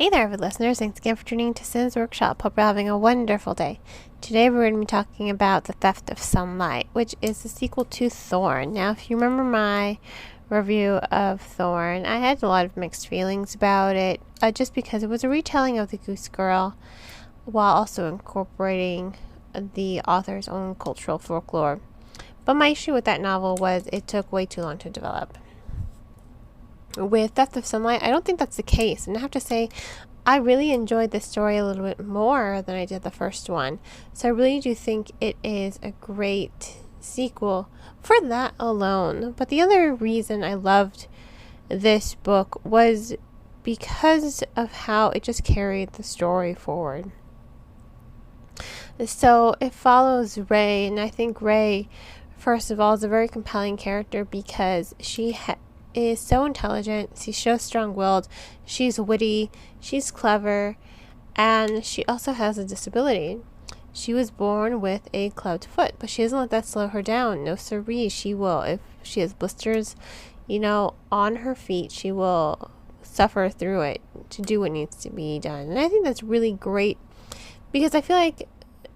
Hey there, avid listeners. Thanks again for tuning to Sin's Workshop. Hope you're having a wonderful day. Today we're going to be talking about The Theft of Sunlight, which is the sequel to Thorn. Now, if you remember my review of Thorn, I had a lot of mixed feelings about it, just because it was a retelling of The Goose Girl while also incorporating the author's own cultural folklore. But my issue with that novel was it took way too long to develop. With Theft of Sunlight, I don't think that's the case. And I have to say, I really enjoyed this story a little bit more than I did the first one. So I really do think it is a great sequel for that alone. But the other reason I loved this book was because of how it just carried the story forward. So it follows Ray, and I think Ray, first of all, is a very compelling character because she is so intelligent, she's so strong-willed, she's witty, she's clever, and she also has a disability. She was born with a clubbed foot, but she doesn't let that slow her down. No siree, she will. If she has blisters, on her feet, she will suffer through it to do what needs to be done. And I think that's really great because I feel like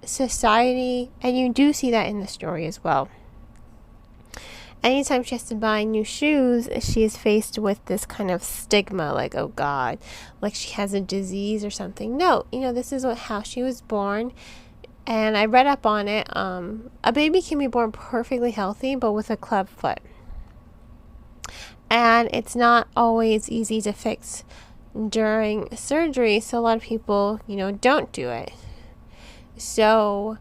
society, and you do see that in the story as well, anytime she has to buy new shoes, she is faced with this kind of stigma, like, oh God, like she has a disease or something. No, this is how she was born. And I read up on it. A baby can be born perfectly healthy, but with a club foot. And it's not always easy to fix during surgery, so a lot of people, don't do it. So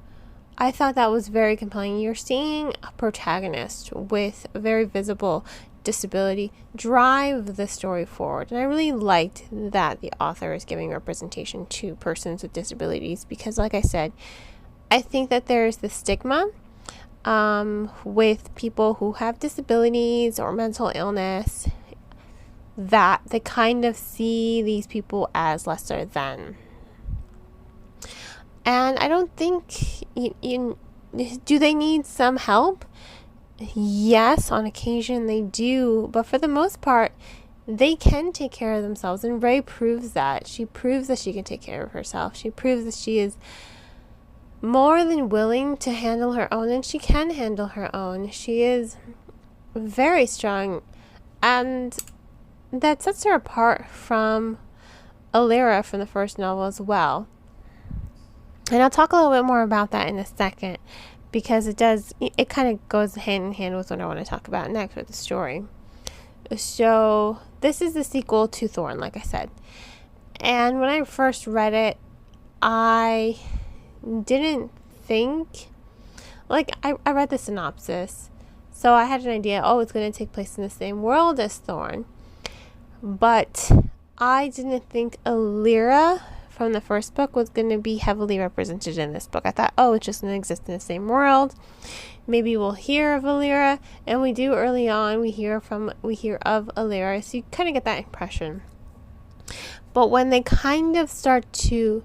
I thought that was very compelling. You're seeing a protagonist with a very visible disability drive the story forward. And I really liked that the author is giving representation to persons with disabilities because, like I said, I think that there's the stigma with people who have disabilities or mental illness that they kind of see these people as lesser than. And I don't think, do they need some help? Yes, on occasion they do. But for the most part, they can take care of themselves. And Ray proves that. She proves that she can take care of herself. She proves that she is more than willing to handle her own. And she can handle her own. She is very strong. And that sets her apart from Alira from the first novel as well. And I'll talk a little bit more about that in a second because it kind of goes hand in hand with what I want to talk about next with the story. So this is the sequel to Thorn, like I said. And when I first read it, I didn't think, I read the synopsis. So I had an idea, it's going to take place in the same world as Thorn. But I didn't think Alira from the first book was going to be heavily represented in this book. I thought, it's just going to exist in the same world. Maybe we'll hear of Alira, and we do early on. We hear of Alira, so you kind of get that impression. But when they kind of start to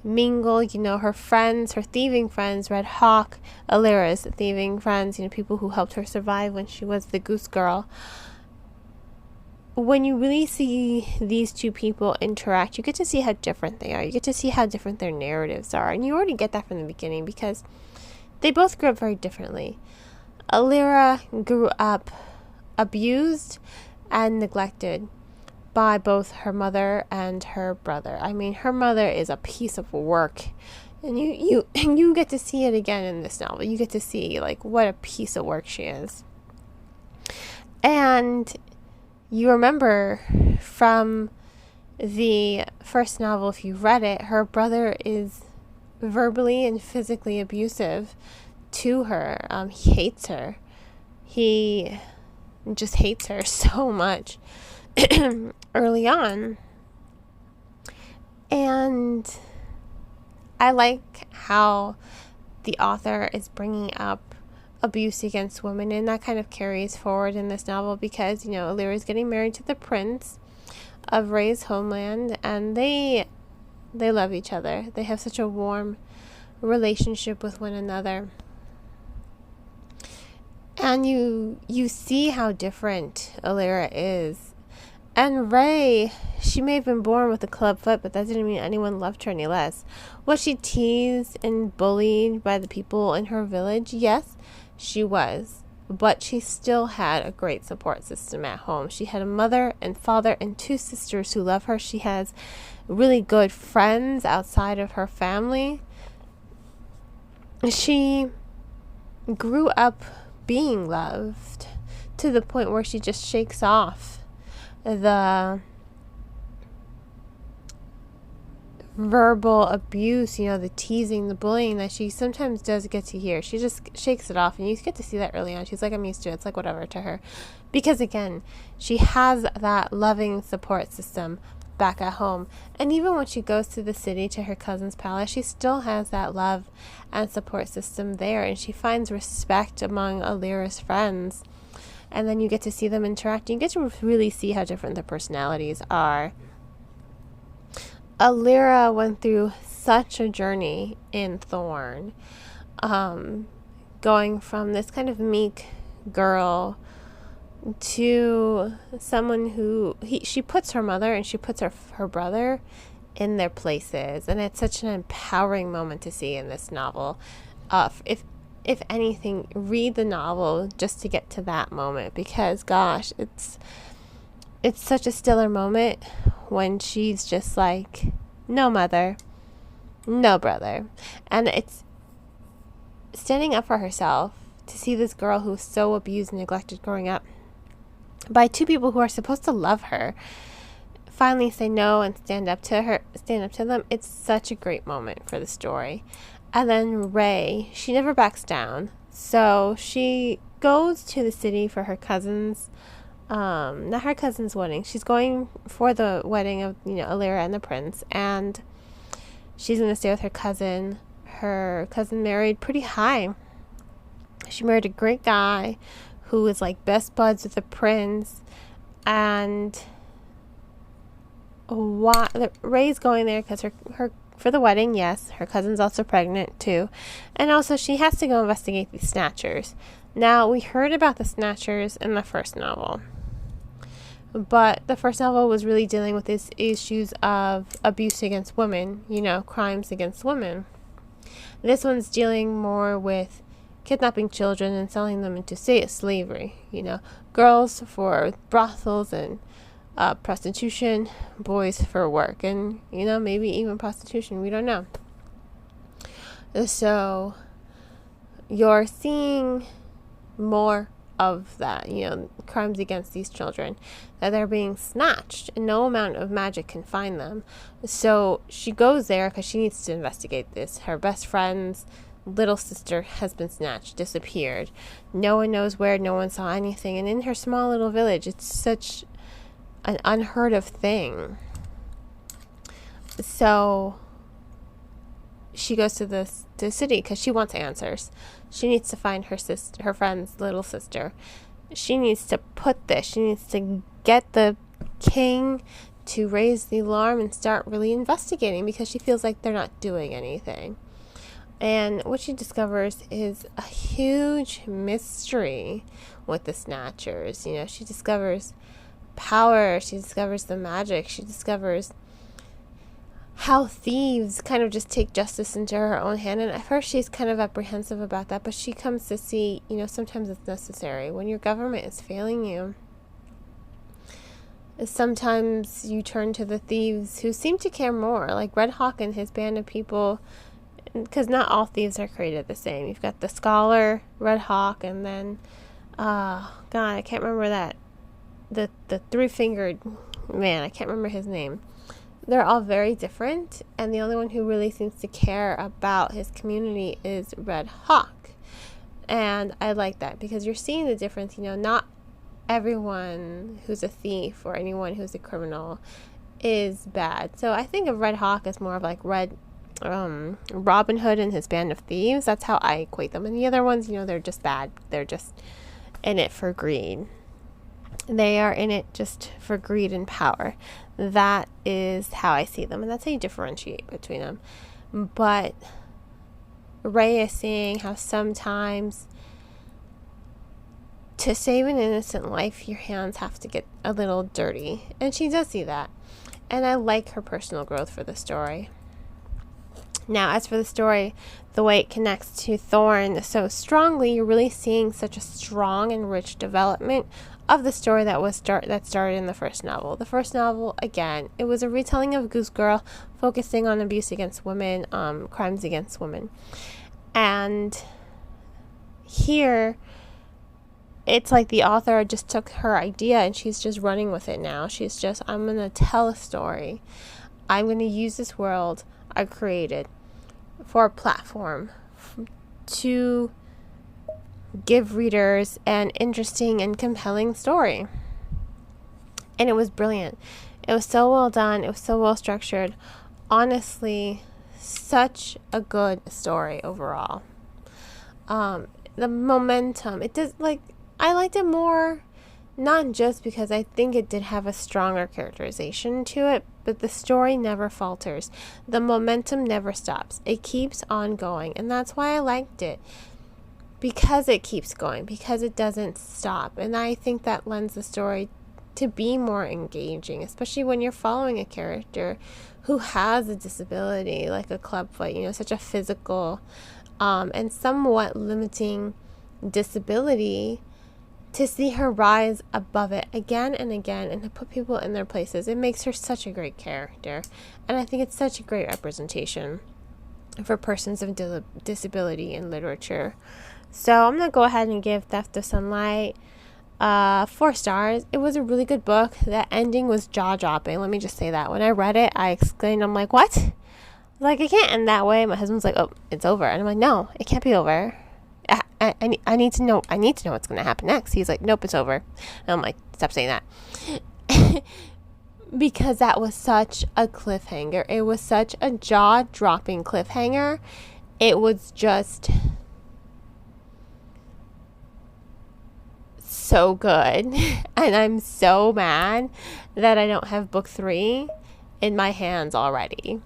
mingle, her friends, her thieving friends, Red Hawk, Alira's thieving friends, people who helped her survive when she was the Goose Girl. When you really see these two people interact, you get to see how different they are. You get to see how different their narratives are. And you already get that from the beginning because they both grew up very differently. Alira grew up abused and neglected by both her mother and her brother. I mean, her mother is a piece of work. And you get to see it again in this novel. You get to see, what a piece of work she is. And you remember from the first novel, if you read it, her brother is verbally and physically abusive to her. He hates her. He just hates her so much early on. And I like how the author is bringing up abuse against women, and that kind of carries forward in this novel because Alira is getting married to the prince of Ray's homeland, and they love each other. They have such a warm relationship with one another, and you see how different Alira is And Ray, she may have been born with a club foot, but that didn't mean anyone loved her any less. Was she teased and bullied by the people in her village? Yes, she was. But she still had a great support system at home. She had a mother and father and 2 sisters who love her. She has really good friends outside of her family. She grew up being loved to the point where she just shakes off the verbal abuse, the teasing, the bullying that she sometimes does get to hear. She just shakes it off, and you get to see that early on. She's like, I'm used to it. It's like whatever to her. Because again, she has that loving support system back at home. And even when she goes to the city to her cousin's palace, she still has that love and support system there, and she finds respect among Alira's friends. And then you get to see them interact. You get to really see how different their personalities are. Alira went through such a journey in Thorn, going from this kind of meek girl to someone who she puts her mother and she puts her brother in their places, and it's such an empowering moment to see in this novel. If anything, read the novel just to get to that moment, because gosh, it's such a stellar moment when she's just like, no mother, no brother. And it's standing up for herself to see this girl who was so abused and neglected growing up by 2 people who are supposed to love her finally say no and stand up to them. It's such a great moment for the story. And then Ray, she never backs down. So she goes to the city for her cousin's not her cousin's wedding. She's going for the wedding of, Alira and the prince, and she's going to stay with her cousin. Her cousin married pretty high. She married a great guy who was like best buds with the prince, and Ray's going there because her for the wedding. Yes, her cousin's also pregnant too, and also she has to go investigate these snatchers. Now, we heard about the snatchers in the first novel, but the first novel was really dealing with these issues of abuse against women, crimes against women. This one's dealing more with kidnapping children and selling them into slavery, girls for brothels and prostitution, boys for work, and, maybe even prostitution. We don't know. So you're seeing more of that, crimes against these children, that they're being snatched and no amount of magic can find them. So she goes there because she needs to investigate this. Her best friend's little sister has been snatched, disappeared. No one knows where, no one saw anything. And in her small little village, it's such an unheard of thing. So she goes to the city because she wants answers. She needs to find her friend's little sister. She needs to she needs to get the king to raise the alarm and start really investigating, because she feels like they're not doing anything. And what she discovers is a huge mystery with the snatchers. She discovers power, she discovers the magic, she discovers how thieves kind of just take justice into her own hand. And at first she's kind of apprehensive about that, but she comes to see, sometimes it's necessary. When your government is failing you, sometimes you turn to the thieves who seem to care more, like Red Hawk and his band of people, because not all thieves are created the same. You've got the scholar, Red Hawk, and then, God, I can't remember that, the 3-fingered man, I can't remember his name. They're all very different, and the only one who really seems to care about his community is Red Hawk. And I like that, because you're seeing the difference. Not everyone who's a thief or anyone who's a criminal is bad. So I think of Red Hawk as more of like Robin Hood and his band of thieves. That's how I equate them. And the other ones, they're just bad. They're just in it for greed. They are in it just for greed and power. That is how I see them, and that's how you differentiate between them. But Ray is seeing how sometimes to save an innocent life, your hands have to get a little dirty. And she does see that. And I like her personal growth for the story. Now, as for the story, the way it connects to Thorn so strongly, you're really seeing such a strong and rich development of the story that started in the first novel. The first novel, again, it was a retelling of Goose Girl, focusing on abuse against women, crimes against women. And here, it's like the author just took her idea and she's just running with it now. She's just, I'm going to tell a story. I'm going to use this world I created for a platform to give readers an interesting and compelling story. And it was brilliant. It was so well done. It was so well structured. Honestly, such a good story overall. The momentum, I liked it more, not just because I think it did have a stronger characterization to it, but the story never falters. The momentum never stops. It keeps on going, and that's why I liked it. Because it keeps going, because it doesn't stop. And I think that lends the story to be more engaging, especially when you're following a character who has a disability, like a clubfoot, such a physical and somewhat limiting disability. To see her rise above it again and again and to put people in their places, it makes her such a great character. And I think it's such a great representation for persons of disability in literature. So I'm going to go ahead and give Theft of Sunlight 4 stars. It was a really good book. That ending was jaw-dropping. Let me just say that. When I read it, I exclaimed, I'm like, what? Like, it can't end that way. My husband's like, oh, it's over. And I'm like, no, it can't be over. I need to know what's going to happen next. He's like, nope, it's over. And I'm like, stop saying that. Because that was such a cliffhanger. It was such a jaw-dropping cliffhanger. It was just so good. And I'm so mad that I don't have book 3 in my hands already.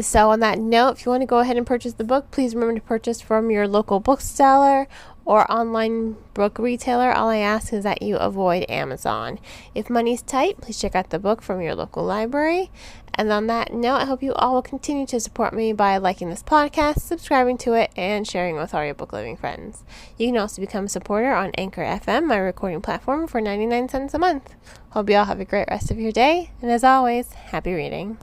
So on that note, if you want to go ahead and purchase the book, please remember to purchase from your local bookseller or online book retailer. All I ask is that you avoid Amazon. If money's tight, please check out the book from your local library. And on that note, I hope you all will continue to support me by liking this podcast, subscribing to it, and sharing with all your book loving friends. You can also become a supporter on Anchor FM, my recording platform, for 99 cents a month. Hope you all have a great rest of your day. And as always, happy reading.